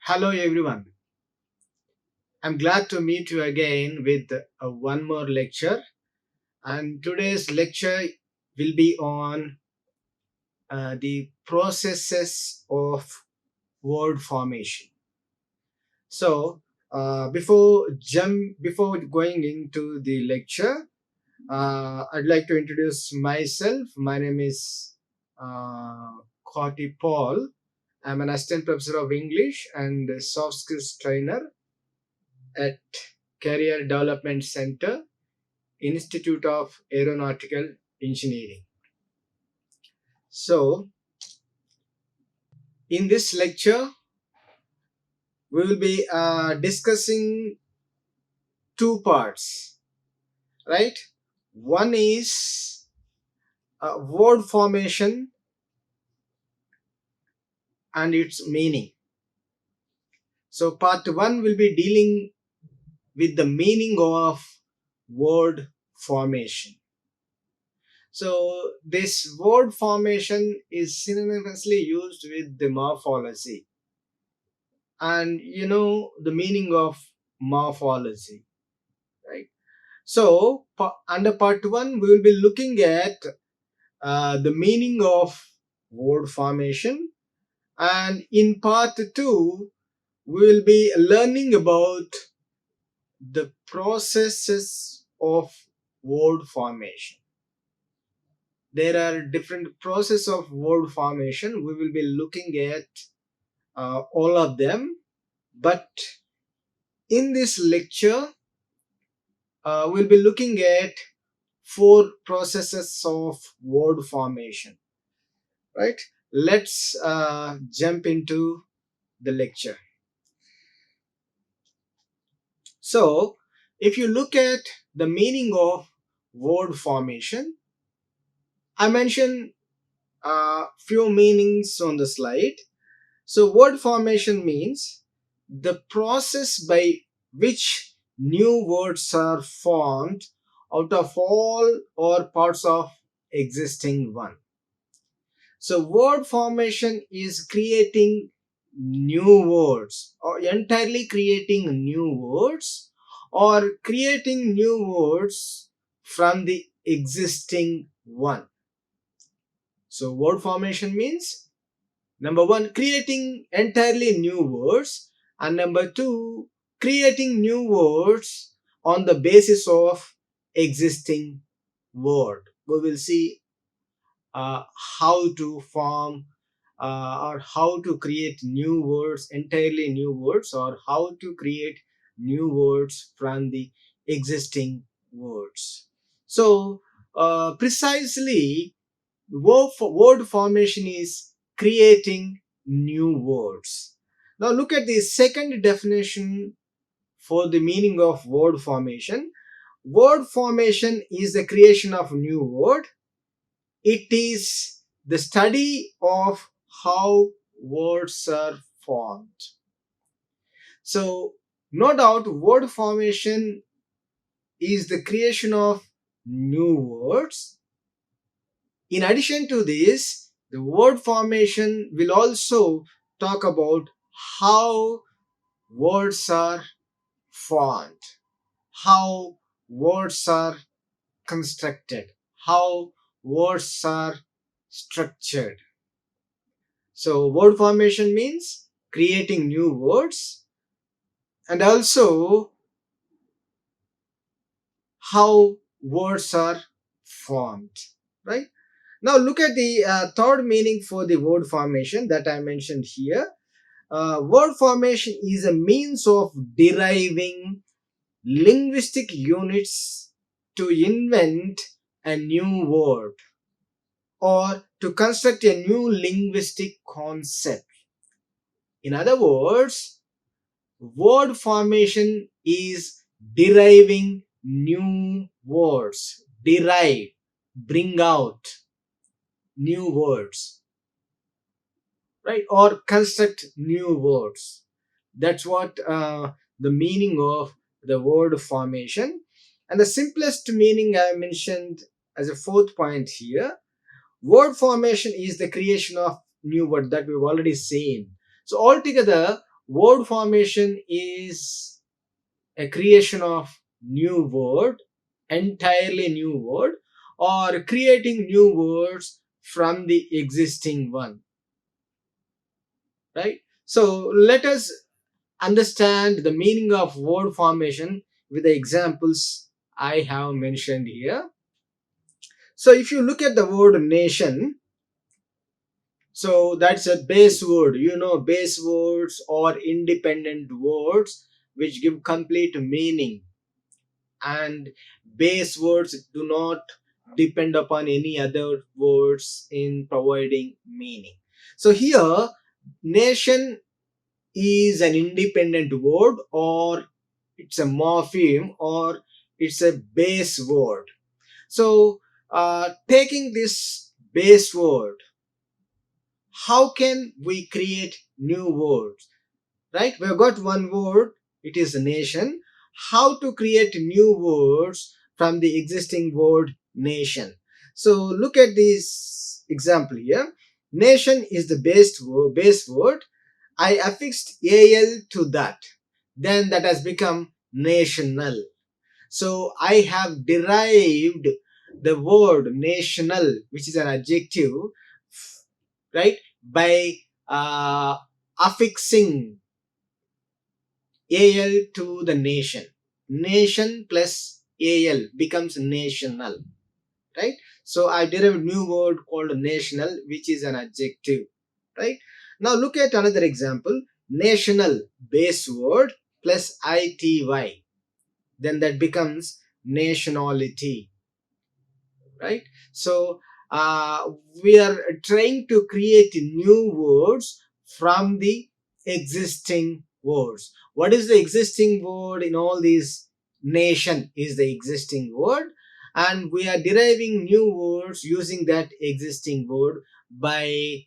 Hello everyone. I'm glad to meet you again with one more lecture. And today's lecture will be on the processes of word formation. So, before going into the lecture, I'd like to introduce myself. My name is Paul. I'm an assistant professor of English and soft skills trainer at Career Development Center, Institute of Aeronautical Engineering. So, in this lecture, we will be discussing two parts, right? One is word formation and its meaning. So, part one will be dealing with the meaning of word formation. So, this word formation is synonymously used with the morphology. And you know the meaning of morphology, right? So, under part one, we will be looking at the meaning of word formation. And in part two, we will be learning about the processes of word formation. There are different processes of word formation. We will be looking at all of them. But in this lecture, we'll be looking at four processes of word formation, right? Let's jump into the lecture. So, if you look at the meaning of word formation, I mentioned a few meanings on the slide. So, word formation means the process by which new words are formed out of all or parts of existing one. So, word formation is creating new words or entirely creating new words or creating new words from the existing one. So, word formation means number one, creating entirely new words, and number two, creating new words on the basis of existing word. We will see uh, how to form or how to create new words, entirely new words, or how to create new words from the existing words. So, precisely, word formation is creating new words. Now, look at the second definition for the meaning of word formation. Word formation is the creation of new word. It is the study of how words are formed. So, no doubt, word formation is the creation of new words. In addition to this, the word formation will also talk about how words are formed, how words are constructed, how words are structured. So, word formation means creating new words and also how words are formed, right? Now, look at the third meaning for the word formation that I mentioned here. Word formation is a means of deriving linguistic units to invent a new word or to construct a new linguistic concept. In other words, word formation is deriving new words, derive, bring out new words, right? Or construct new words. That's what the meaning of the word formation. And the simplest meaning I mentioned as a fourth point here, word formation is the creation of new word that we've already seen. So altogether, word formation is a creation of new word, entirely new word, or creating new words from the existing one, right? So let us understand the meaning of word formation with the examples I have mentioned here. So if you look at the word nation, so that's a base word. Base words or independent words which give complete meaning, and base words do not depend upon any other words in providing meaning. So here, nation is an independent word, or it's a morpheme, or it's a base word. So taking this base word, how can we create new words, right? We've got one word, it is nation. How to create new words from the existing word nation? So look at this example here. Nation is the base word. I affixed al to that, then that has become national. So I have derived the word national, which is an adjective, right, by affixing al to the nation. Nation plus al becomes national, right? So I derived new word called national, which is an adjective, right? Now look at another example. National, base word, plus ity, then that becomes nationality, right? So we are trying to create new words from the existing words. What is the existing word in all these? Nation is the existing word, and we are deriving new words using that existing word by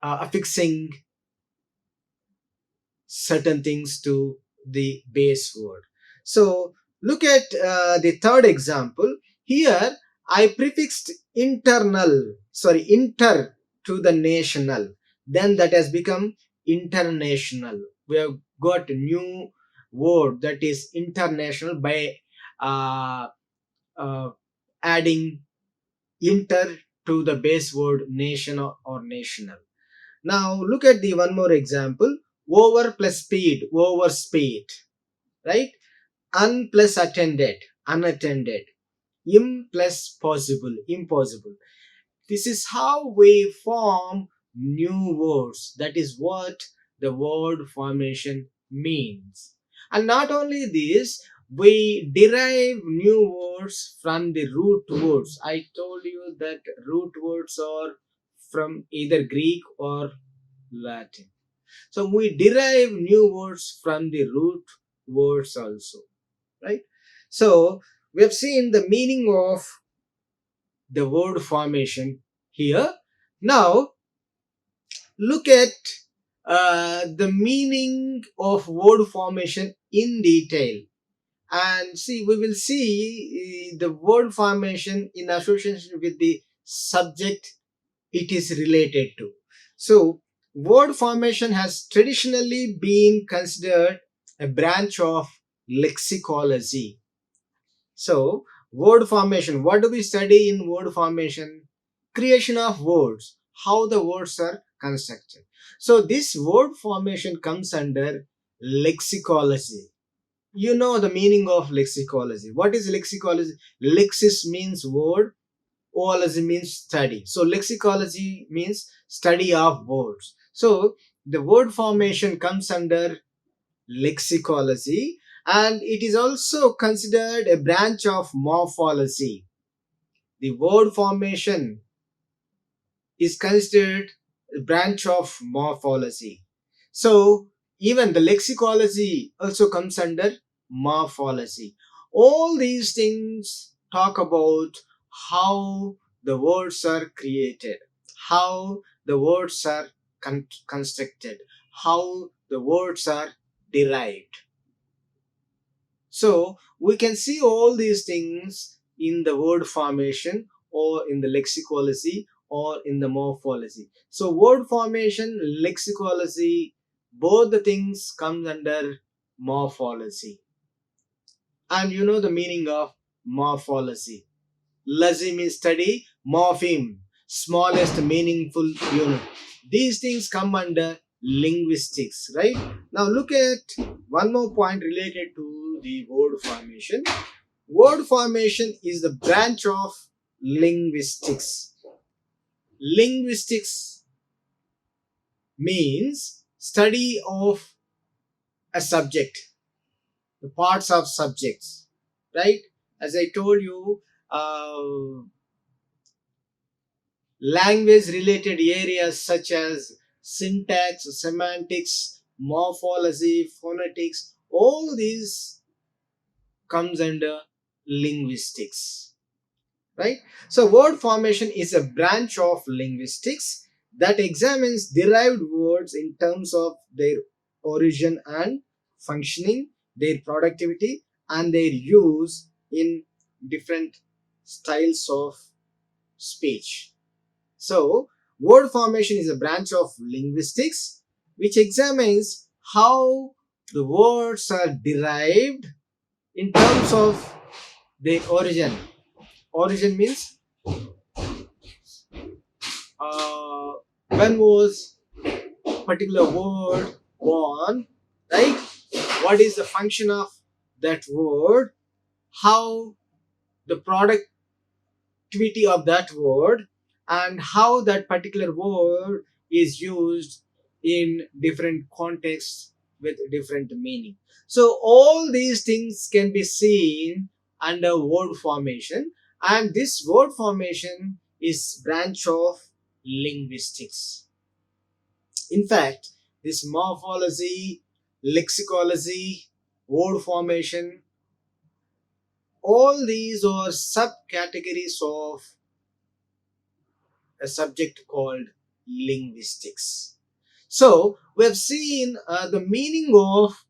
affixing certain things to the base word. So look at the third example. Here I prefixed inter to the national. Then that has become international. We have got a new word, that is international, by uh, uh, adding inter to the base word nation or national. Now look at the one more example. Over plus speed, over speed, right? Un plus attended, unattended. Im plus possible, impossible. This is how we form new words. That is what the word formation means. And not only this, we derive new words from the root words. I told you that root words are from either Greek or Latin. So we derive new words from the root words also, right? So we have seen the meaning of the word formation here. Now look at the meaning of word formation in detail, and see, we will see the word formation in association with the subject it is related to. So, word formation has traditionally been considered a branch of lexicology. So, word formation, what do we study in word formation? Creation of words, how the words are constructed. So, this word formation comes under lexicology. You know the meaning of lexicology. What is lexicology? Lexis means word, oology means study. So lexicology means study of words. So the word formation comes under lexicology, and it is also considered a branch of morphology. The word formation is considered a branch of morphology. So even the lexicology also comes under morphology. All these things talk about how the words are created, how the words are constructed, how the words are derived. So we can see all these things in the word formation, or in the lexicology, or in the morphology. So word formation, lexicology, Both the things comes under morphology. And you know the meaning of morphology. Lazy means study, morpheme, smallest meaningful unit. These things come under linguistics, right? Now look at one more point related to the word formation. Word formation is the branch of linguistics. Linguistics means study of a subject, the parts of subjects, right? As I told you, language related areas such as syntax, semantics, morphology, phonetics, all these comes under linguistics, right? So word formation is a branch of linguistics that examines derived words in terms of their origin and functioning, their productivity, and their use in different styles of speech. So, word formation is a branch of linguistics which examines how the words are derived in terms of their origin. Origin means uh, when was particular word born, right? What is the function of that word? How the productivity of that word, and how that particular word is used in different contexts with different meaning. So all these things can be seen under word formation, and this word formation is branch of linguistics. In fact, this morphology, lexicology, word formation, all these are subcategories of a subject called linguistics. So we have seen the meaning of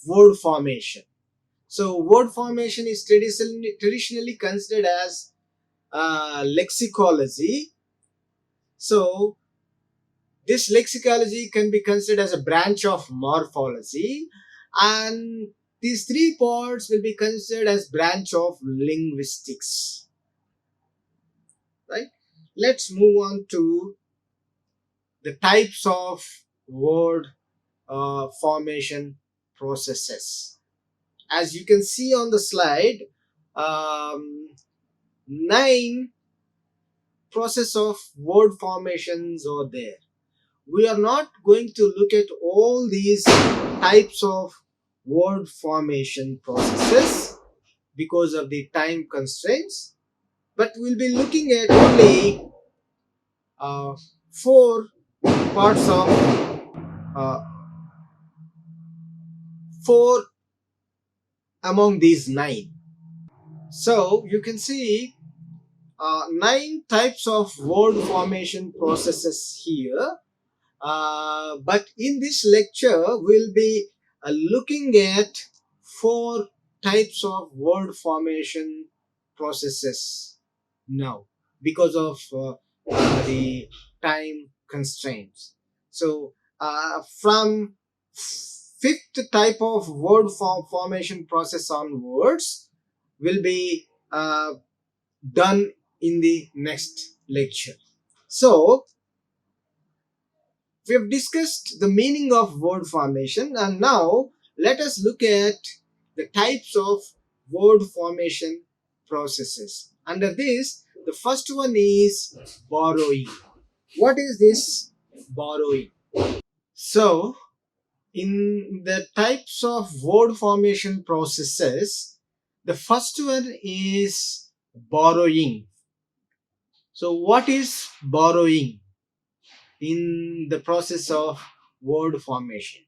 word formation. So word formation is traditionally considered as lexicology. So this lexicology can be considered as a branch of morphology, and these three parts will be considered as branch of linguistics, right? Let's move on to the types of word formation processes. As you can see on the slide, um, 9 process of word formations are there. We are not going to look at all these types of word formation processes because of the time constraints, but we'll be looking at only 4 parts of uh, 4 among these 9. So you can see 9 types of word formation processes here. But in this lecture, we'll be looking at 4 types of word formation processes now because of the time constraints. So from fifth type of word formation process onwards will be done in the next lecture. So we have discussed the meaning of word formation, and now let us look at the types of word formation processes. Under this, the first one is borrowing. What is this borrowing? So in the types of word formation processes, the first one is borrowing. So what is borrowing in the process of word formation?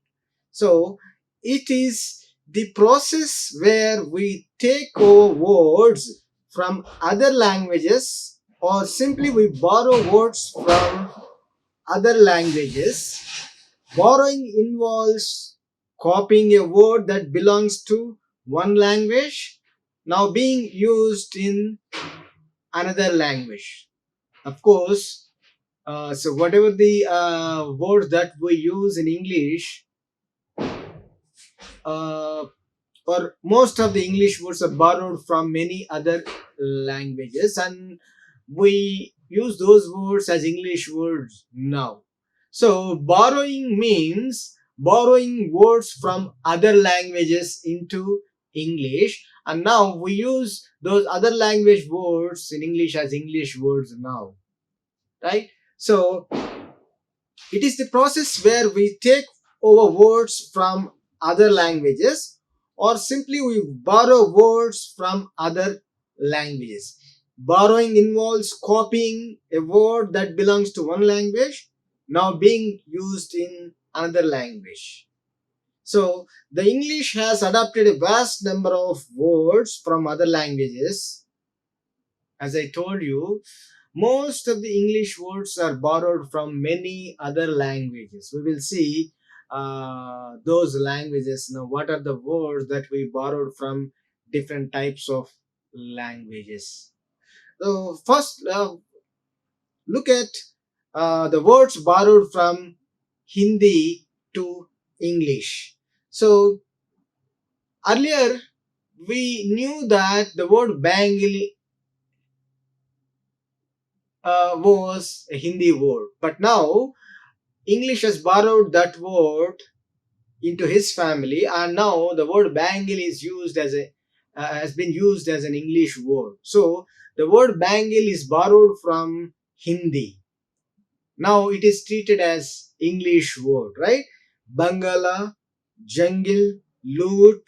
So it is the process where we take over words from other languages, or simply we borrow words from other languages. Borrowing involves copying a word that belongs to one language now being used in another language. Of course, So whatever the words that we use in English, uh, or most of the English words are borrowed from many other languages, and we use those words as English words now. So borrowing means borrowing words from other languages into English, and now we use those other language words in English as English words now, right? So it is the process where we take over words from other languages, or simply we borrow words from other languages. Borrowing involves copying a word that belongs to one language now being used in another language. So the English has adopted a vast number of words from other languages. As I told you, most of the English words are borrowed from many other languages. We will see those languages. Now, what are the words that we borrowed from different types of languages? So, first, look at the words borrowed from Hindi to English. So, earlier we knew that the word bangle was a Hindi word, but now English has borrowed that word into his family, and now the word bangle is used as a has been used as an English word. So the word bangle is borrowed from Hindi. Now it is treated as English word, right? Bangala, jungle, loot,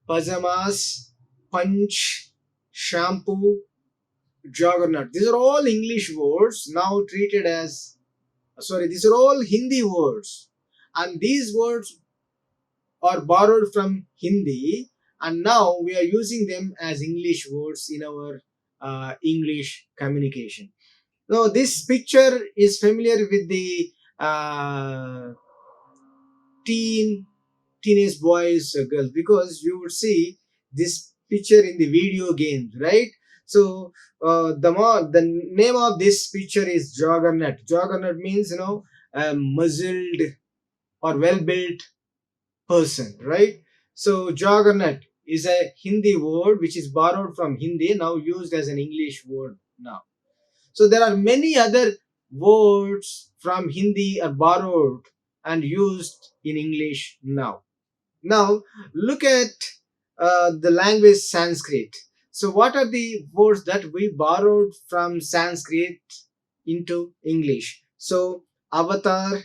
pajamas, punch, shampoo, juggernaut. These are all English words now treated as, sorry, these are all Hindi words, and these words are borrowed from Hindi, and now we are using them as English words in our English communication. Now this picture is familiar with the uh, teen teenage boys, girls, because you would see this picture in the video games, right? So the name of this picture is juggernaut. Juggernaut means, a muzzled or well built person, right? So juggernaut is a Hindi word which is borrowed from Hindi, now used as an English word now. So there are many other words from Hindi are borrowed and used in English now. Now, look at the language Sanskrit. So, what are the words that we borrowed from Sanskrit into English? So, avatar,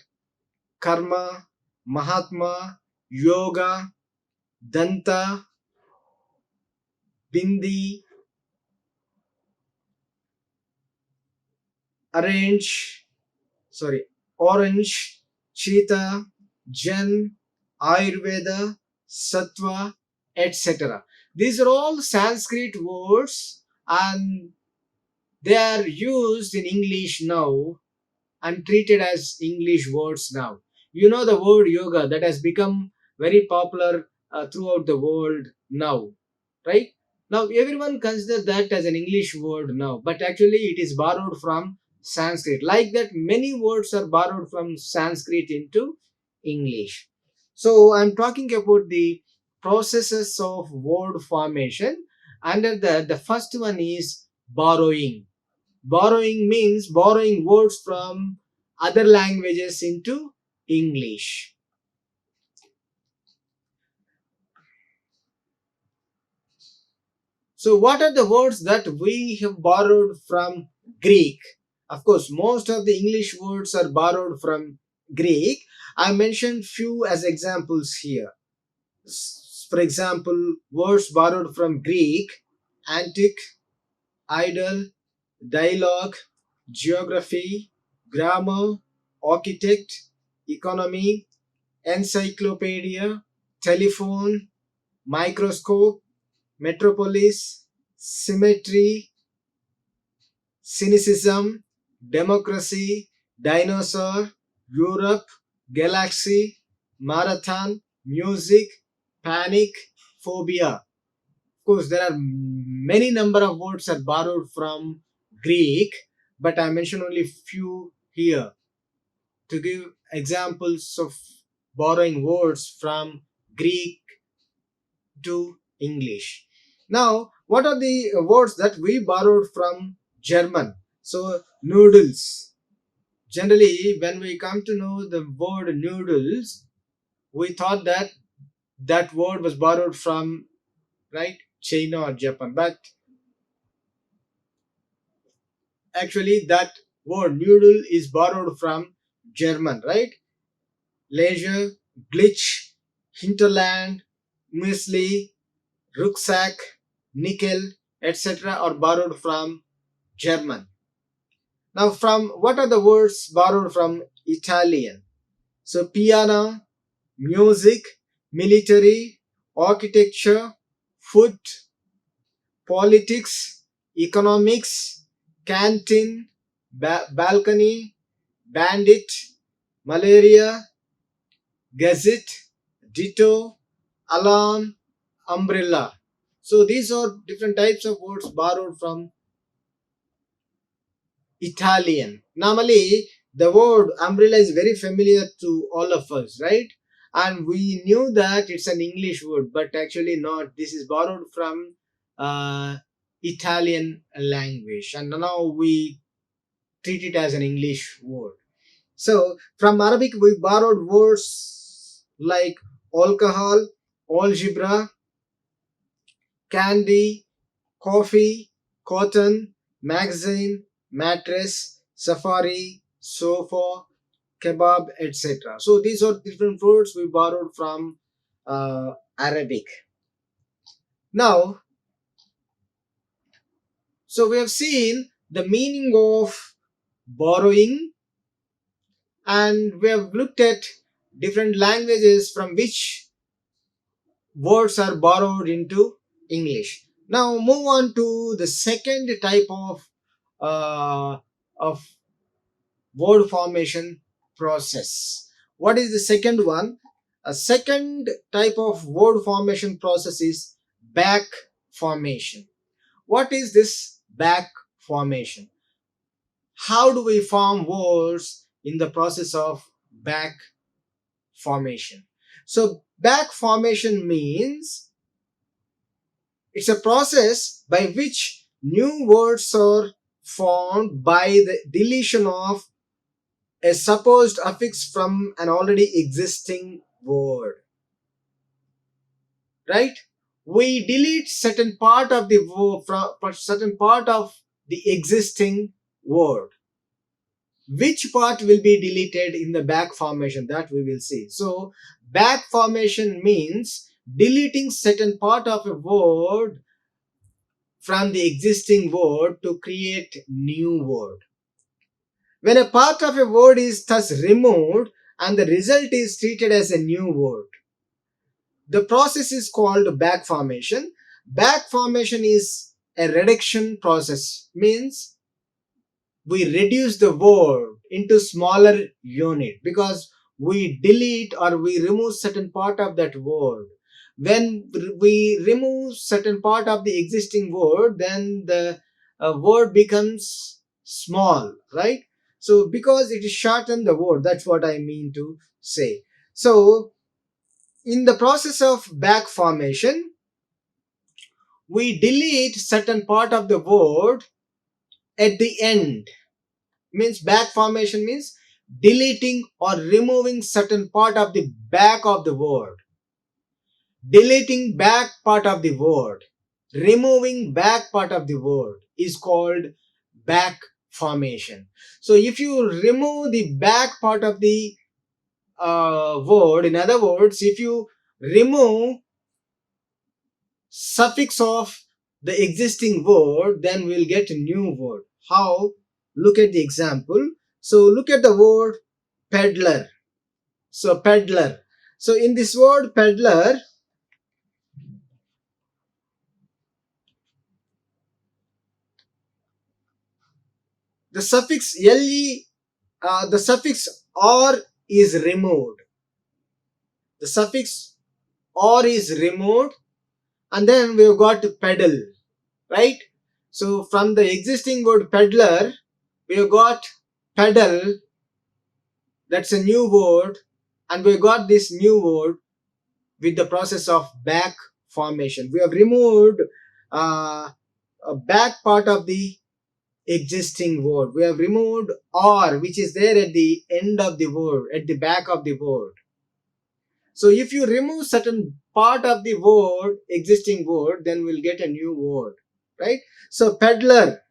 karma, mahatma, yoga, danta, bindi, arrange, sorry, orange, cheetah, jan, ayurveda, sattva, etc. These are all Sanskrit words, and they are used in English now and treated as English words now. You know the word yoga that has become very popular throughout the world now, right? Now everyone considers that as an English word now, but actually it is borrowed from Sanskrit. Like that, many words are borrowed from Sanskrit into English. So I'm talking about the processes of word formation. Under that, the first one is borrowing. Borrowing means borrowing words from other languages into English. So, what are the words that we have borrowed from Greek? Of course, most of the English words are borrowed from Greek. I mentioned few as examples here. For example, words borrowed from Greek: antique, idle, dialogue, geography, grammar, architect, economy, encyclopedia, telephone, microscope, metropolis, symmetry, cynicism, democracy, dinosaur, Europe, galaxy, marathon, music, panic, phobia. Of course, there are many number of words are borrowed from Greek, but I mentioned only few here to give examples of borrowing words from Greek to English. Now, what are the words that we borrowed from German? So, noodles. Generally, when we come to know the word noodles, we thought that that word was borrowed from, right, China or Japan. But actually, that word noodle is borrowed from German, right? Leisure, glitch, hinterland, muesli, rucksack, nickel, etc. are borrowed from German. Now, from what are the words borrowed from Italian? So, piano, music, military, architecture, food, politics, economics, canteen, balcony, bandit, malaria, gazette, ditto, alarm, umbrella. So these are different types of words borrowed from Italian. Normally, the word umbrella is very familiar to all of us, right? And we knew that it's an English word, but actually not. This is borrowed from Italian language, and now we treat it as an English word. So from Arabic, we borrowed words like alcohol, algebra, candy, coffee, cotton, magazine, mattress, safari, sofa, kebab, etc. So these are different words we borrowed from Arabic. Now, so we have seen the meaning of borrowing, and we have looked at different languages from which words are borrowed into English. Now move on to the second type uh, of word formation process. What is the second one? A second type of word formation process is back formation. What is this back formation? How do we form words in the process of back formation? So back formation means it's a process by which new words are formed by the deletion of a supposed affix from an already existing word. Right? We delete certain part of the word from certain part of the existing word. Which part will be deleted in the back formation, that we will see. So back formation means deleting certain part of a word from the existing word to create new word. When a part of a word is thus removed and the result is treated as a new word, the process is called back formation. Back formation is a reduction process, means we reduce the word into smaller unit because we delete or we remove certain part of that word. When we remove certain part of the existing word, then the word becomes small, right? So because it is shorten the word, that's what I mean to say. So in the process of back formation, we delete certain part of the word at the end. Means back formation means deleting or removing certain part of the back of the word. Deleting back part of the word, removing back part of the word is called back formation. So if you remove the back part of the word, in other words, if you remove suffix of the existing word, then we'll get a new word. How? Look at the example. So look at the word peddler. So peddler. So in this word peddler, the suffix le, the suffix or is removed. The suffix or is removed, and then we've got pedal, right? So from the existing word peddler, we've got pedal, that's a new word, and we got this new word with the process of back formation. We have removed a back part of the existing word. We have removed or, which is there at the end of the word, at the back of the word. So if you remove certain part of the word, existing word, then we'll get a new word, right? So peddler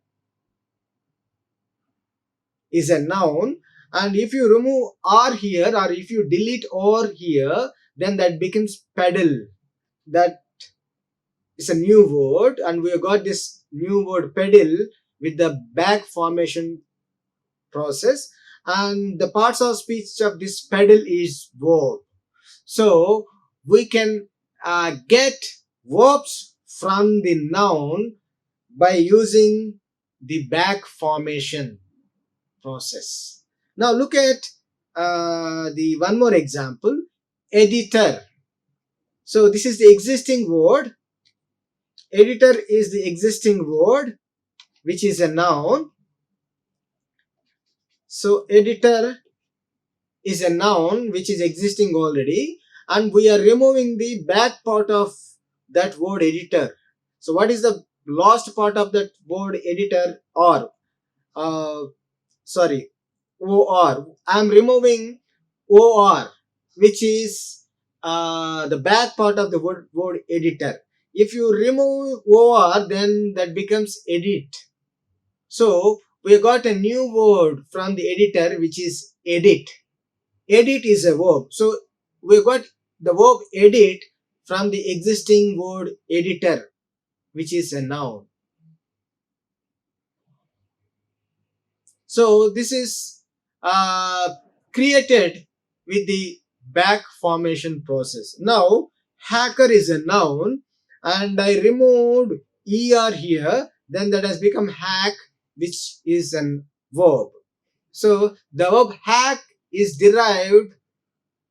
is a noun, and if you remove or here, or if you delete or here, then that becomes pedal. That is a new word, and we have got this new word pedal with the back formation process, and the parts of speech of this pedal is verb. So we can get verbs from the noun by using the back formation process. Now look at the one more example, editor. So this is the existing word. Editor is the existing word, which is a noun. So editor is a noun which is existing already, and we are removing the back part of that word editor. So what is the last part of that word editor? Or uh, sorry, or. I'm removing or, which is the back part of the word editor. If you remove or, then that becomes edit. So we got a new word from the editor, which is edit. Edit is a verb. So we got the verb edit from the existing word editor, which is a noun. So this is created with the back formation process. Now hacker is a noun, and I removed er here, then that has become hack, which is a verb. So the verb hack is derived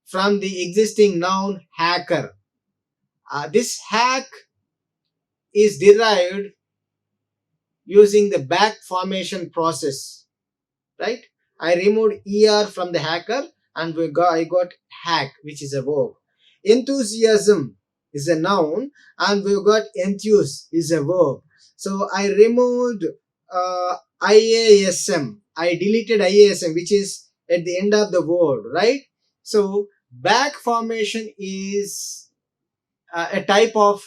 from the existing noun hacker. This hack is derived using the back formation process, right? I removed er from the hacker, and I got hack, which is a verb. Enthusiasm is a noun, and we got enthuse is a verb. So I removed IASM. I deleted IASM, which is at the end of the word, right? So back formation is a type of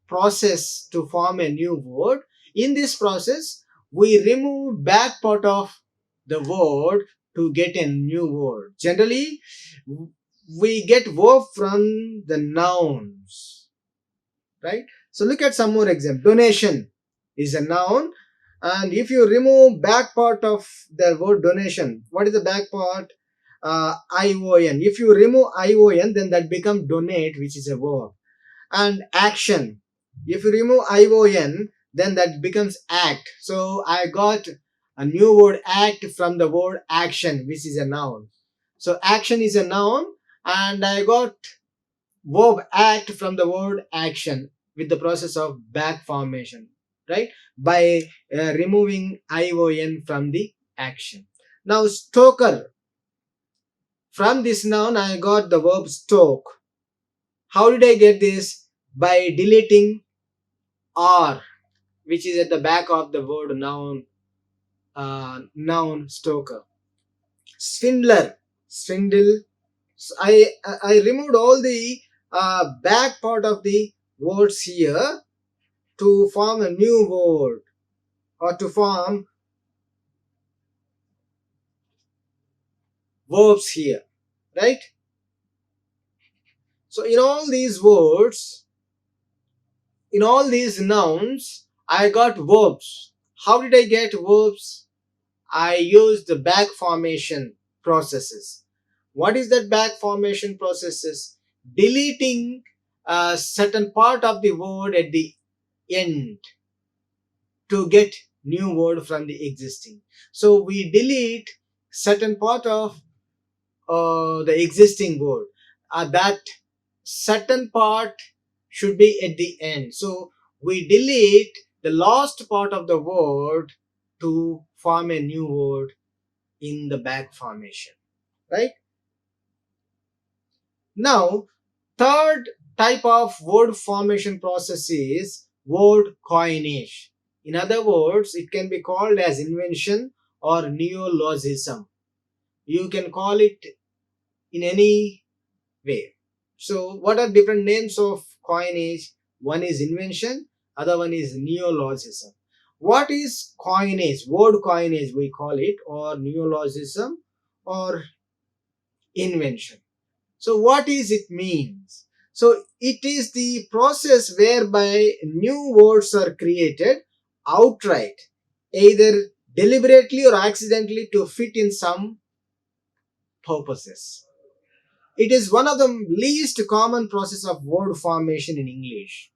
process to form a new word. In this process, we remove back part of the word to get a new word. Generally, we get verb from the nouns, right? So look at some more example. Donation is a noun, and if you remove back part of the word donation, what is the back part? ION. If you remove ION, then that becomes donate, which is a verb. And action, if you remove ion, then that becomes act. So I got a new word act from the word action, which is a noun. So action is a noun, and I got verb act from the word action with the process of back formation, right? By removing ion from the action. Now stoker, from this noun I got the verb stoke. How did I get this? By deleting or, which is at the back of the word noun, noun stoker. Swindler, swindle. So I removed all the back part of the words here to form a new word, or to form verbs here, right? So in all these words, in all these nouns, I got verbs. How did I get verbs? I used the back formation processes. What is that back formation processes? Deleting a certain part of the word at the end to get new word from the existing. So we delete certain part of the existing word. That certain part should be at the end. So we delete the last part of the word to form a new word in the back formation, right? Now, third type of word formation process is word coinage. In other words, it can be called as invention or neologism. You can call it in any way. So, what are different names of coinage? One is invention, other one is neologism. What is coinage? Word coinage we call it, or neologism, or invention. So, what is it means? So, it is the process whereby new words are created outright, either deliberately or accidentally to fit in some purposes. It is one of the least common process of word formation in English.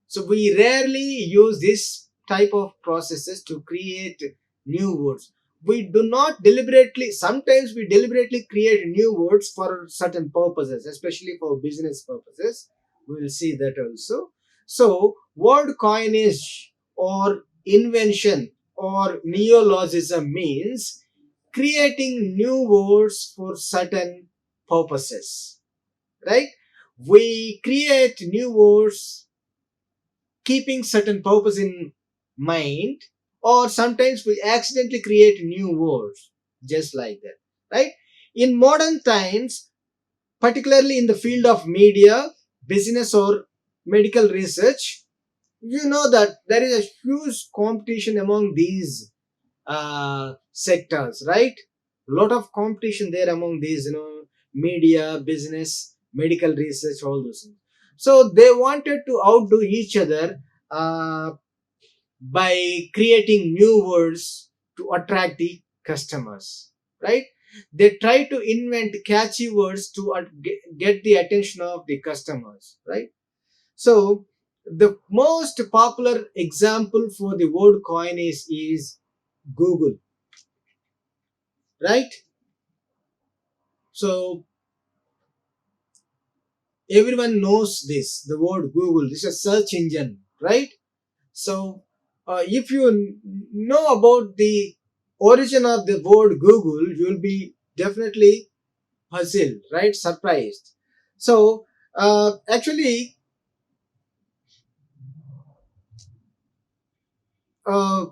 So we rarely use this type of processes to create new words. We do not deliberately, sometimes we deliberately create new words for certain purposes, especially for business purposes. We will see that also. So word coinage or invention or neologism means creating new words for certain purposes, right? We create new words keeping certain purpose in mind, or sometimes we accidentally create new words just like that, right? In modern times, particularly in the field of media, business, or medical research, you know that there is a huge competition among these sectors, right? Lot of competition there among these, media, business, medical research, all those things. So they wanted to outdo each other uh, by creating new words to attract the customers, right? They try to invent catchy words to get the attention of the customers, right? So the most popular example for the word coinage is Google, right? So everyone knows this, the word Google. This is a search engine, right? So if you know about the origin of the word Google, you'll be definitely puzzled, right? Surprised. So actually, uh,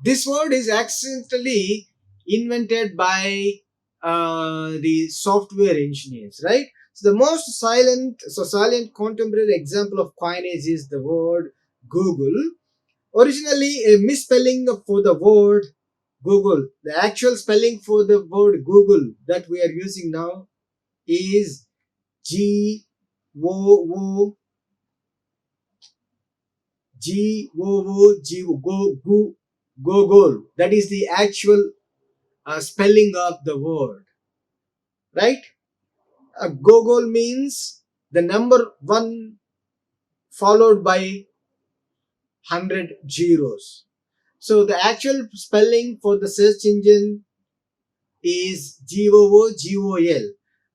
this word is accidentally invented by the software engineers, right? So the most silent contemporary example of coinage is the word Google. Originally, a misspelling for the word Google. The actual spelling for the word Google that we are using now is G O O G O O G O Go Google. That is the actual spelling of the word, right? Google means the number one followed by 100 zeros. So the actual spelling for the search engine is Googol.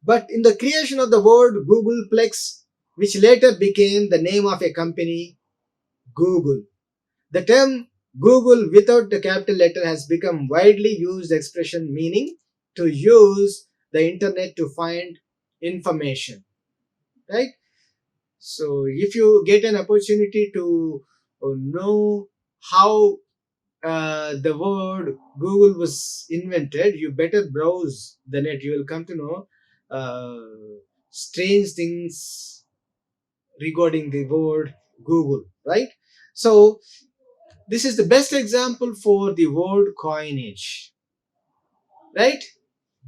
But in the creation of the word Googleplex, which later became the name of a company, Google, the term Google without the capital letter has become widely used expression meaning to use the internet to find information, right? So if you get an opportunity to know how the word Google was invented, you better browse the net. You will come to know strange things regarding the word Google, right? So this is the best example for the word coinage, right?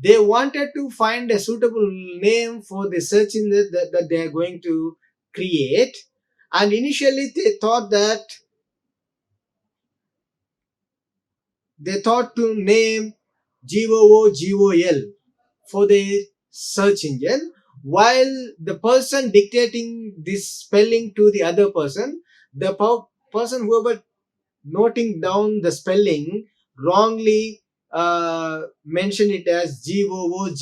They wanted to find a suitable name for the search engine that they are going to create, and initially they thought to name Googol for the search engine, while the person dictating this spelling to the other person, the person whoever noting down the spelling wrongly mentioned it as Google,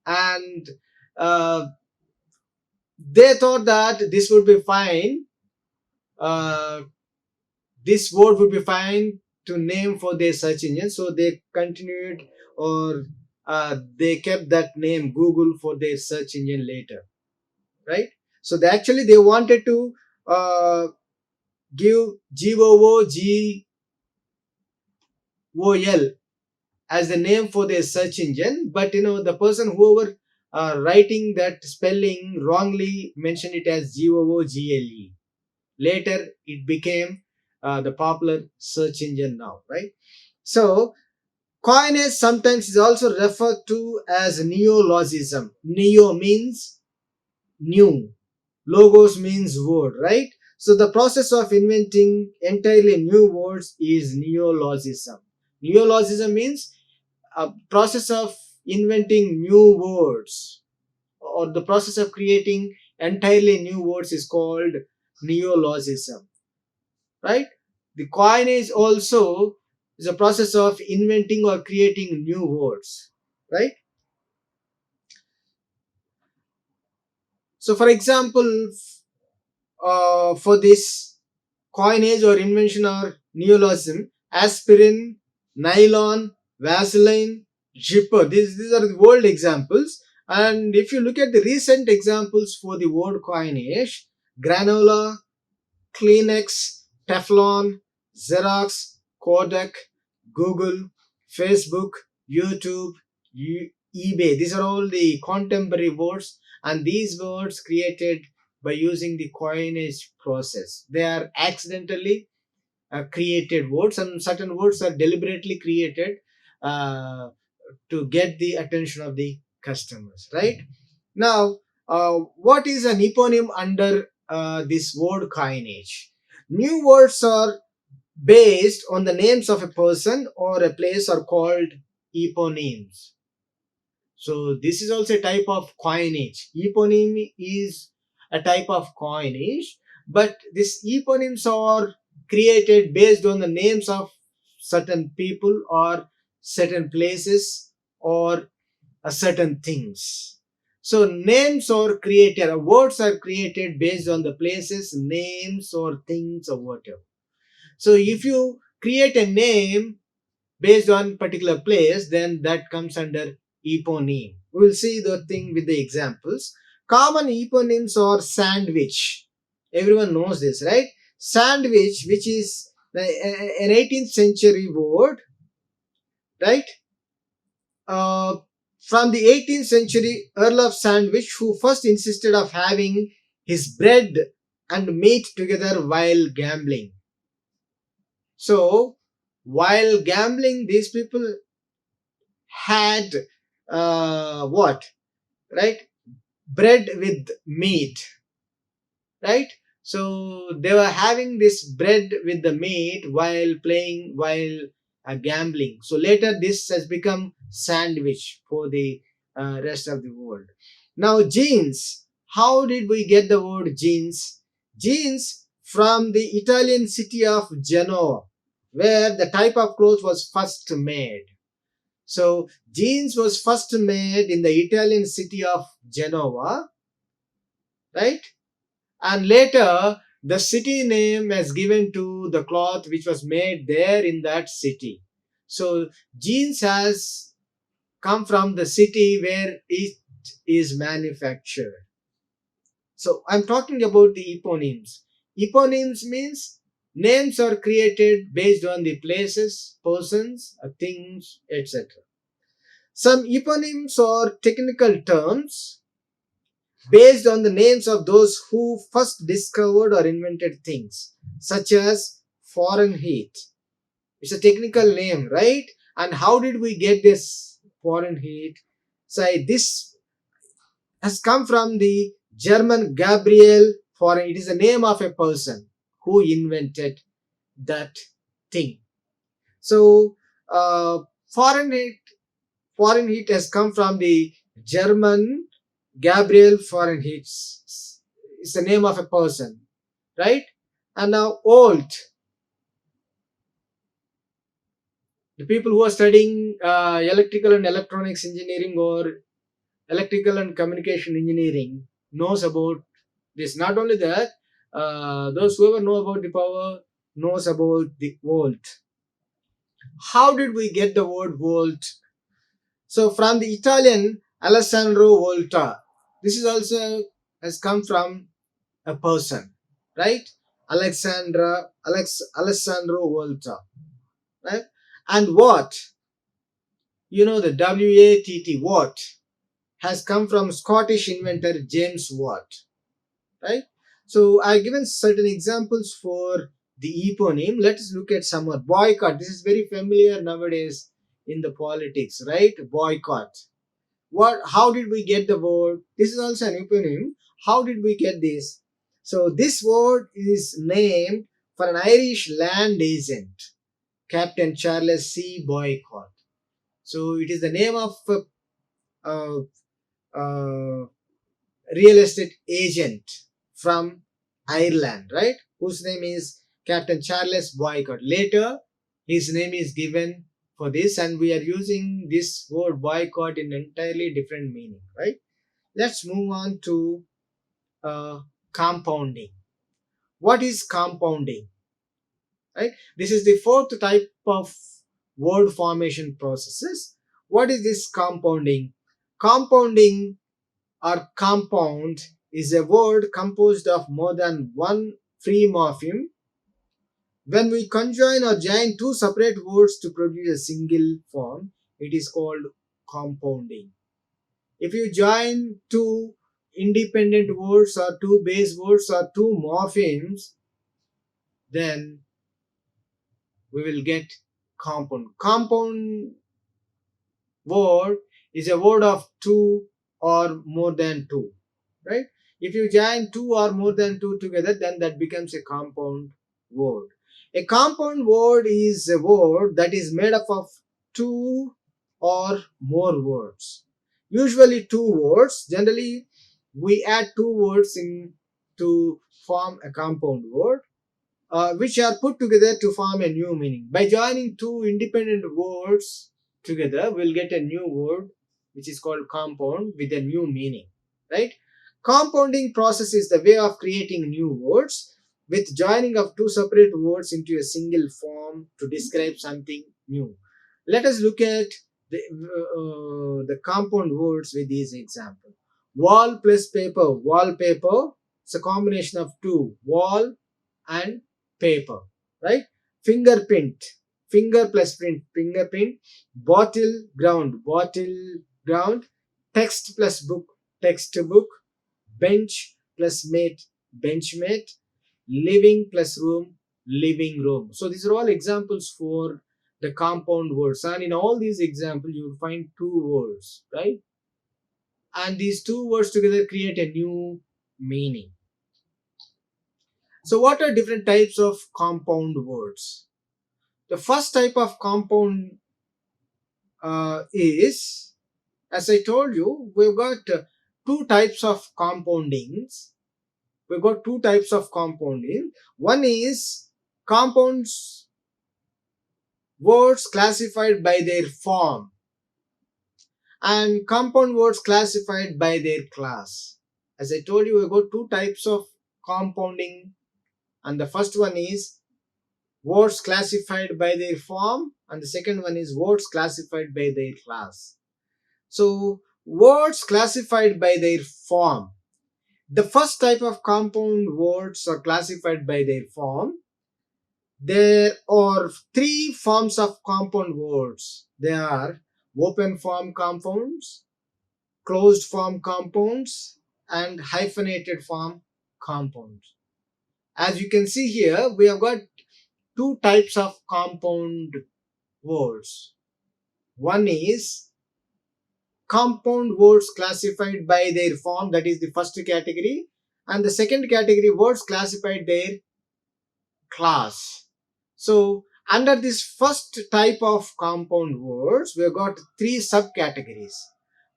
and uh, they thought that this word would be fine to name for their search engine, so they continued, or they kept that name Google for their search engine later, right? So they wanted to uh, give GOOGOL as the name for their search engine, but the person whoever writing that spelling wrongly mentioned it as GOOGLE. Later it became the popular search engine now, right? So coinage sometimes is also referred to as neologism. Neo means new, logos means word, right? So the process of inventing entirely new words is neologism. Neologism means a process of inventing new words, or the process of creating entirely new words is called neologism, right? The coinage also is a process of inventing or creating new words, right? So for example, for this coinage or invention or neologism, aspirin, nylon, vaseline, zipper, these are the old examples. And if you look at the recent examples for the word coinage, granola, Kleenex, Teflon, Xerox, Kodak, Google, Facebook, YouTube, eBay. These are all the contemporary words, and these words created by using the coinage process. They are accidentally created words, and certain words are deliberately created uh, to get the attention of the customers, right? Now, what is an eponym under this word coinage? New words are based on the names of a person or a place are called eponyms. So this is also a type of coinage. Eponym is a type of coinage, but these eponyms are created based on the names of certain people or certain places or certain things. So names are created, words are created based on the places, names, or things, or whatever. So if you create a name based on particular place, then that comes under eponym. We'll see the thing with the examples. Common eponyms are sandwich. Everyone knows this, right? Sandwich, which is an 18th century word, right? uh, from the 18th century, Earl of Sandwich, who first insisted of having his bread and meat together while gambling. So, while gambling, these people had what? Right? Bread with meat, right? So they were having this bread with the meat while playing, while gambling. So later this has become sandwich for the rest of the world. Now jeans, how did we get the word jeans? Jeans from the Italian city of Genoa, where the type of cloth was first made. So jeans was first made in the Italian city of Genoa, right? And later the city name is given to the cloth which was made there in that city. So jeans has come from the city where it is manufactured. So I'm talking about the eponyms. Eponyms means names are created based on the places, persons, things, etc. Some eponyms are technical terms based on the names of those who first discovered or invented things, such as Fahrenheit. It's a technical name, right? And how did we get this Fahrenheit? So this has come from the German Gabriel Fahrenheit. It is the name of a person who invented that thing. So Fahrenheit, Fahrenheit has come from the German Gabriel Fahrenheit. It's the name of a person, right? And now old, the people who are studying electrical and electronics engineering or electrical and communication engineering knows about this. Not only that, those who ever know about the power knows about the volt. How did we get the word volt? So from the Italian Alessandro Volta. This is also has come from a person, right? Alessandro Volta, right? And watt, the WATT, watt, has come from Scottish inventor James Watt, right? So I've given certain examples for the eponym. Let us look at some more. Boycott. This is very familiar nowadays in the politics, right? Boycott. How did we get the word? This is also an eponym. How did we get this? So this word is named for an Irish land agent, Captain Charles C. Boycott. So it is the name of a, a real estate agent from Ireland, right? Whose name is Captain Charles Boycott. Later, his name is given for this, and we are using this word boycott in entirely different meaning, right? Let's move on to uh, compounding. What is compounding? Right? This is the fourth type of word formation processes. What is this compounding? Compounding or compound is a word composed of more than one free morpheme. When we conjoin or join two separate words to produce a single form, it is called compounding. If you join two independent words or two base words or two morphemes, then we will get compound. Compound word is a word of two or more than two, right? If you join two or more than two together, then that becomes a compound word. A compound word is a word that is made up of two or more words. Usually two words. Generally, we add two words in to form a compound word, which are put together to form a new meaning. By joining two independent words together, we'll get a new word which is called compound with a new meaning, right? Compounding process is the way of creating new words with joining of two separate words into a single form to describe something new. Let us look at the compound words with these examples. Wall plus paper. Wallpaper. It's a combination of two. Wall and paper, right? Fingerprint, finger plus print, fingerprint. Bottle, ground, bottle, ground. Text plus book, textbook. Bench plus mate, benchmate. Living plus room, living room. So these are all examples for the compound words, and in all these examples you will find two words, right? And these two words together create a new meaning. So what are different types of compound words? The first type of compound is, as I told you, we've got two types of compoundings. We've got two types of compounding. One is compounds words classified by their form, and compound words classified by their class. As I told you, we've got two types of compounding, and the first one is words classified by their form, and the second one is words classified by their class. So words classified by their form. The first type of compound words are classified by their form. There are three forms of compound words. They are open form compounds, closed form compounds, and hyphenated form compounds. As you can see here, we have got two types of compound words. One is compound words classified by their form, that is the first category, and the second category, words classified their class. So under this first type of compound words, we have got three subcategories.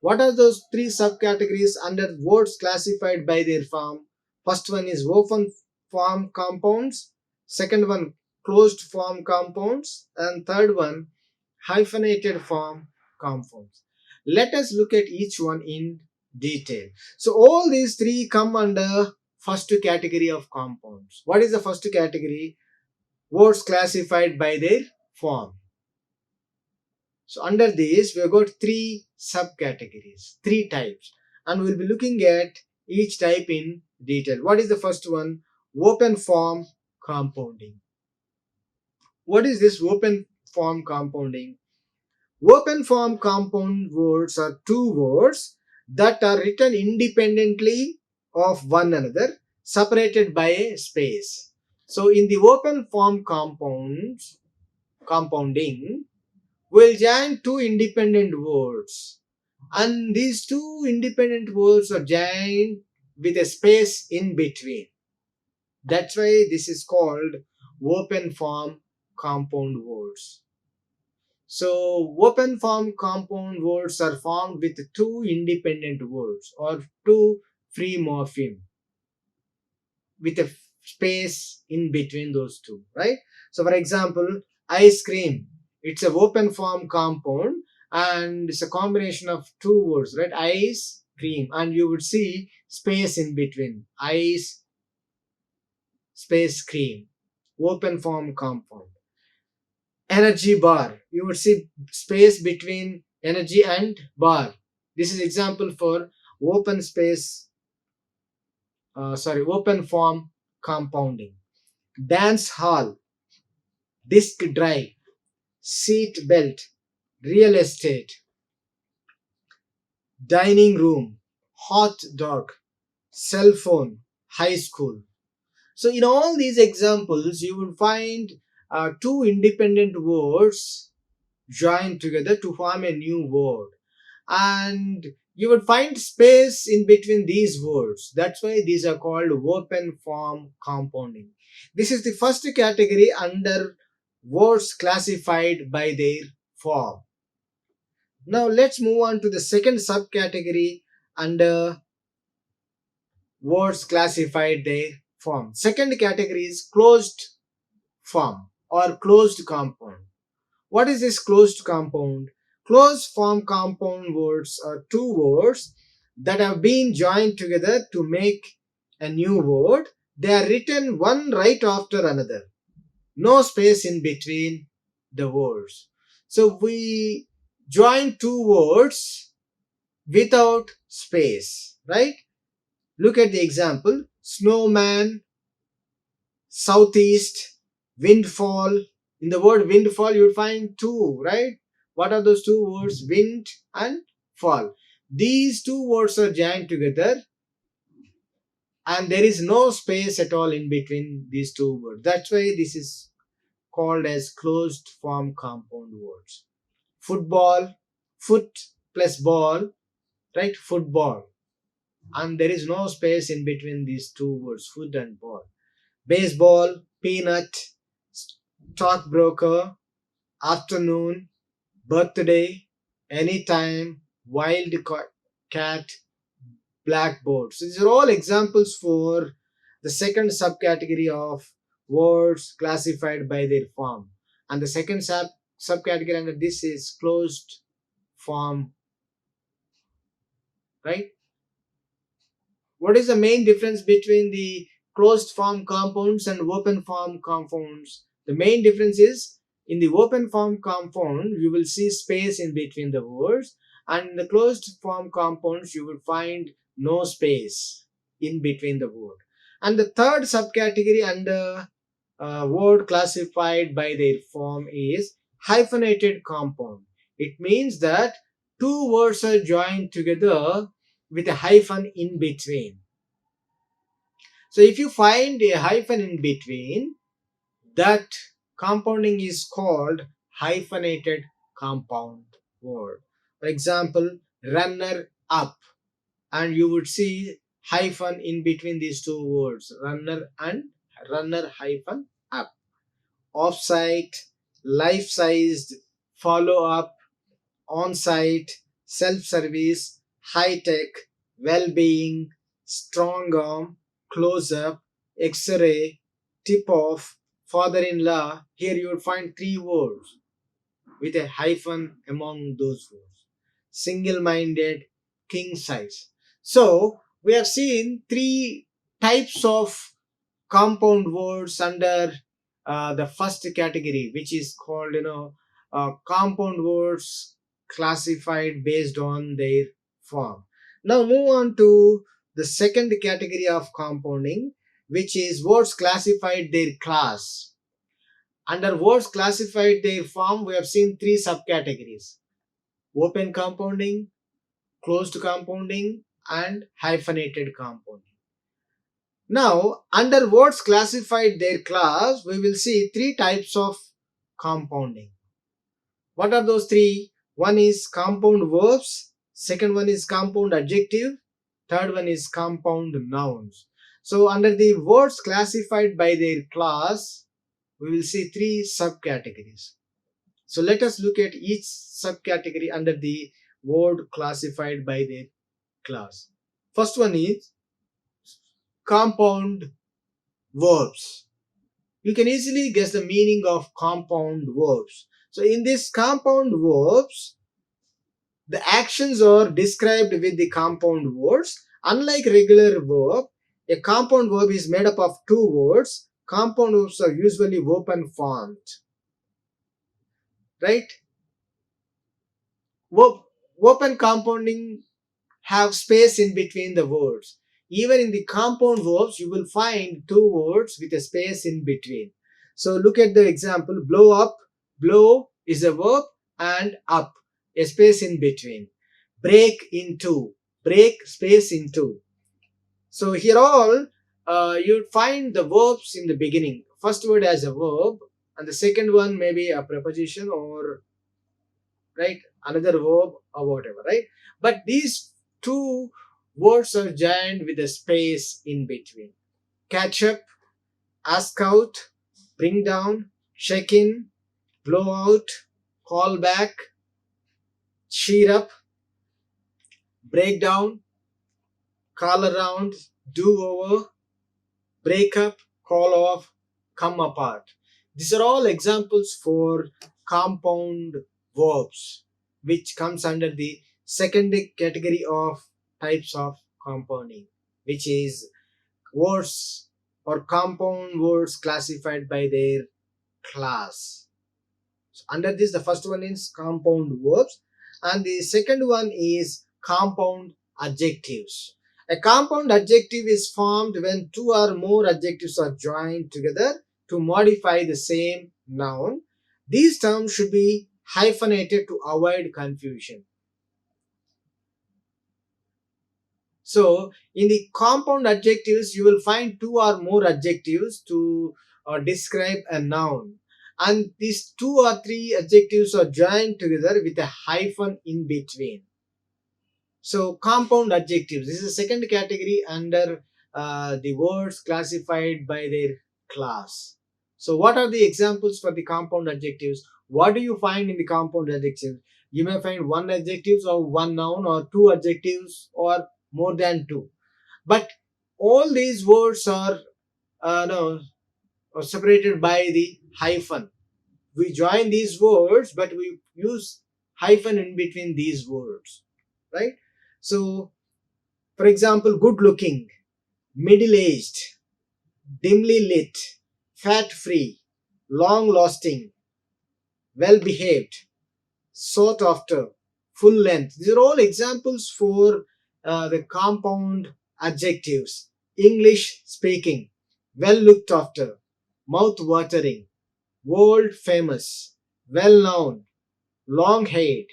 What are those three subcategories under words classified by their form? First one is open form compounds, second one closed form compounds, and third one hyphenated form compounds. Let us look at each one in detail. So all these three come under first category of compounds. What is the first category? Words classified by their form. So under this, we've got three subcategories, three types, and we'll be looking at each type in detail. What is the first one? Open form compounding. What is this open form compounding? Open form compound words are two words that are written independently of one another, separated by a space. So in the open form compounding, we'll join two independent words, and these two independent words are joined with a space in between. That's why this is called open form compound words. So open form compound words are formed with two independent words or two free morpheme with a space in between those two, right? So for example, ice cream, it's a open form compound and it's a combination of two words, right? Ice cream, and you would see space in between. Ice space cream, open form compound. Energy bar, you would see space between energy and bar. This is example for open space, open form compounding. Dance hall, disk drive, seat belt, real estate, dining room, hot dog, cell phone, high school. So in all these examples, you will find two independent words joined together to form a new word, and you would find space in between these words. That's why these are called open form compounding. This is the first category under words classified by their form. Now let's move on to the second subcategory under words classified their form. Second category is closed form or closed compound. What is this closed compound? Closed form compound words are two words that have been joined together to make a new word. They are written one right after another. No space in between the words. So we join two words without space, right? Look at the example. Snowman, southeast, windfall. In the word windfall, you would find two, right? What are those two words? Wind and fall. These two words are joined together and there is no space at all in between these two words. That's why this is called as closed form compound words. Football, foot plus ball, right? Football. And there is no space in between these two words, foot and ball. Baseball, peanut, stockbroker, afternoon, birthday, anytime, wild cat, blackboard. So these are all examples for the second subcategory of words classified by their form. And the second subcategory under this is closed form, right? What is the main difference between the closed form compounds and open form compounds? The main difference is in the open form compound, you will see space in between the words, and in the closed form compounds, you will find no space in between the word. And the third subcategory under word classified by their form is hyphenated compound. It means that two words are joined together with a hyphen in between. So if you find a hyphen in between, that compounding is called hyphenated compound word. For example, runner up, and you would see hyphen in between these two words, runner and runner hyphen up. Offsite, life-sized, follow-up, on-site, self-service, high-tech, well-being, strong arm, close-up, x-ray, tip-off, father-in-law. Here you would find three words with a hyphen among those words. Single-minded, king size. So we have seen three types of compound words under the first category, which is called compound words classified based on their form. Now move on to the second category of compounding, which is words classified their class. Under words classified their form, we have seen three subcategories: open compounding, closed compounding, and hyphenated compounding. Now, under words classified their class, we will see three types of compounding. What are those three? One is compound verbs, second one is compound adjective, third one is compound nouns. So, under the words classified by their class, we will see three subcategories. So, let us look at each subcategory under the word classified by their class. First one is compound verbs. You can easily guess the meaning of compound verbs. So in this compound verbs, the actions are described with the compound words. Unlike regular verb, a compound verb is made up of two words. Compound verbs are usually open formed, right? Open compounding have space in between the words. Even in the compound verbs, you will find two words with a space in between. So look at the example: blow up. Blow is a verb, and up, a space in between. Break into. Break, space into. So here all you find the verbs in the beginning. First word as a verb, and the second one may be a preposition, or right, another verb or whatever, right? But these two words are joined with a space in between. Catch up, ask out, bring down, check in, blow out, call back, cheer up, break down, call around, do over, break up, call off, come apart. These are all examples for compound verbs, which comes under the second category of types of compounding, which is words or compound words classified by their class. So under this, the first one is compound verbs, and the second one is compound adjectives. A compound adjective is formed when two or more adjectives are joined together to modify the same noun. These terms should be hyphenated to avoid confusion. So, in the compound adjectives, you will find two or more adjectives to describe a noun. And these two or three adjectives are joined together with a hyphen in between. So, compound adjectives. This is the second category under the words classified by their class. So, what are the examples for the compound adjectives? What do you find in the compound adjectives? You may find one adjectives or one noun, or two adjectives, or more than two. But all these words are no, are separated by the hyphen. We join these words, but we use hyphen in between these words, right? So, for example, good looking, middle aged, dimly lit, fat free, long lasting, well behaved, sought after, full length. These are all examples for the compound adjectives. English speaking, well looked after, mouth watering, world famous, well known, long haired,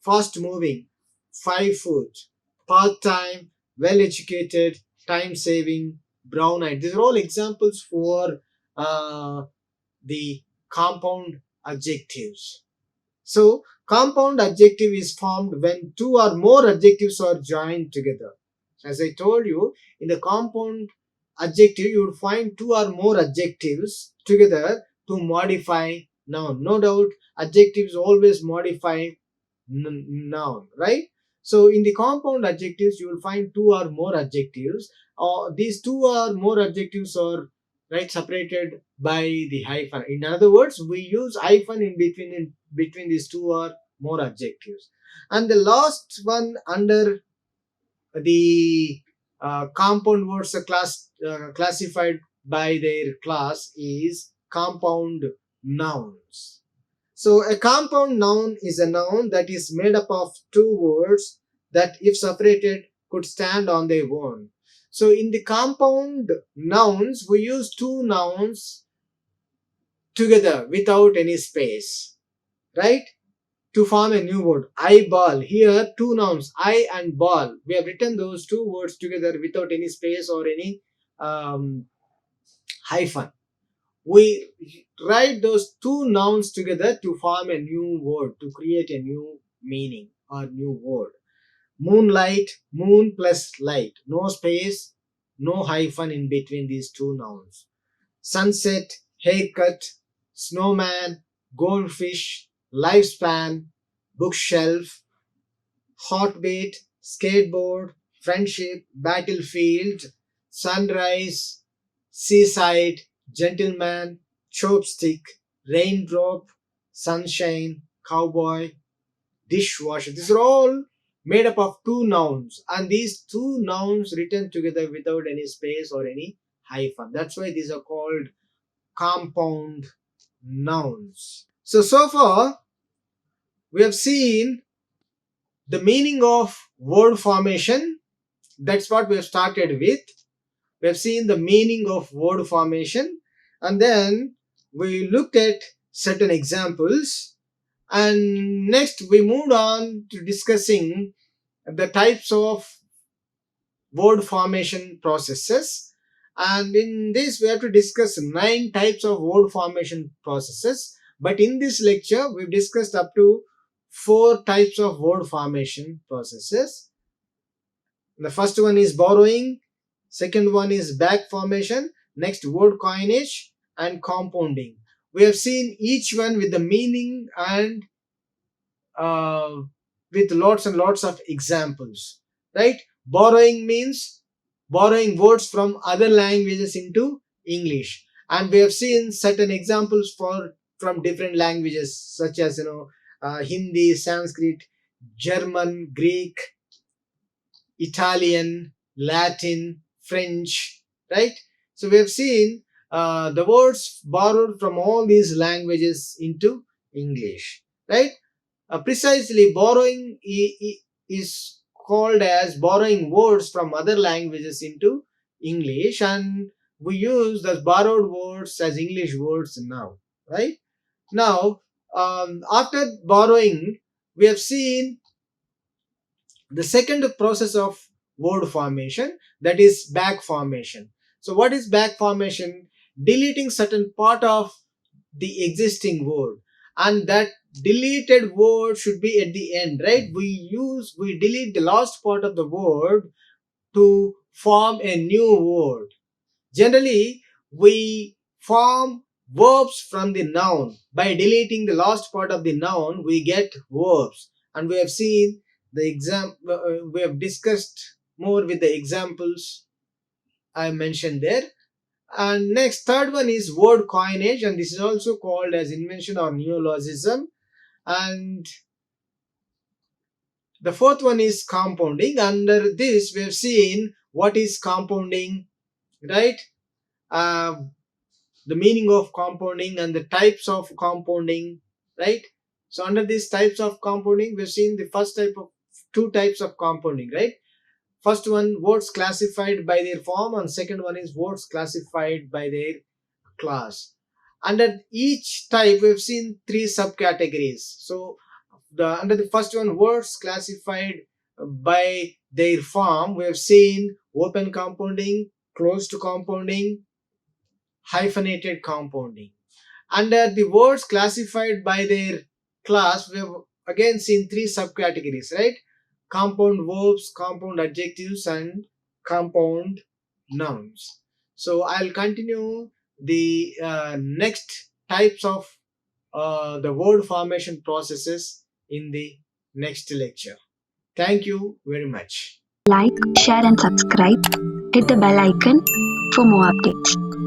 fast moving, 5 foot, part time, well educated, time saving, brown eyed. These are all examples for the compound adjectives. So, compound adjective is formed when two or more adjectives are joined together. As I told you, in the compound adjective, you will find two or more adjectives together to modify noun. No doubt, adjectives always modify noun, right? So, in the compound adjectives, you will find two or more adjectives. These two or more adjectives are right separated by the hyphen. In other words, we use hyphen in between these two or more adjectives. And the last one under the compound words are classified by their class is compound nouns. So a compound noun is a noun that is made up of two words that, if separated, could stand on their own. So in the compound nouns, we use two nouns together without any space, right? To form a new word. Eyeball. Here, two nouns, eye and ball. We have written those two words together without any space or any um, hyphen. We write those two nouns together to form a new word, to create a new meaning or new word. Moonlight, moon plus light. No space, no hyphen in between these two nouns. Sunset, haircut, snowman, goldfish, lifespan, bookshelf, heartbeat, skateboard, friendship, battlefield, sunrise, seaside, gentleman, chopstick, raindrop, sunshine, cowboy, dishwasher. These are all made up of two nouns, and these two nouns written together without any space or any hyphen. That's why these are called compound nouns. So far we have seen the meaning of word formation. That's what we have started with. We have seen the meaning of word formation, and then we looked at certain examples, and next we moved on to discussing the types of word formation processes. And in this we have to discuss 9 types of word formation processes, but in this lecture we've discussed up to 4 types of word formation processes. The first one is borrowing, second one is back formation, next word coinage and compounding. We have seen each one with the meaning and uh, with lots and lots of examples, right? Borrowing means borrowing words from other languages into English, and we have seen certain examples for from different languages such as Hindi, Sanskrit, German, Greek, Italian, Latin, French, right? So we have seen the words borrowed from all these languages into English, right? Precisely, borrowing is called as borrowing words from other languages into English, and we use those borrowed words as English words now, right? Now, after borrowing, we have seen the second process of word formation, that is back formation. So what is back formation? Deleting certain part of the existing word, and that deleted word should be at the end, right? We delete the last part of the word to form a new word. Generally, we form verbs from the noun. By deleting the last part of the noun, we get verbs. And we have seen we have discussed more with the examples I mentioned there. And next, third one is word coinage, and this is also called as invention or neologism. And the fourth one is compounding. Under this, we have seen what is compounding, right? Uh, the meaning of compounding and the types of compounding, right? So under these types of compounding, we've seen the first type of 2 types of compounding, right? First one, words classified by their form, and second one is words classified by their class. Under each type, we've seen 3 subcategories. So under the first one, words classified by their form, we have seen open compounding, closed compounding, hyphenated compounding. Under the words classified by their class, we have again seen 3 subcategories, right? Compound verbs, compound adjectives, and compound nouns. So I'll continue the next types of the word formation processes in the next lecture. Thank you very much. Like, share, and subscribe. Hit the bell icon for more updates.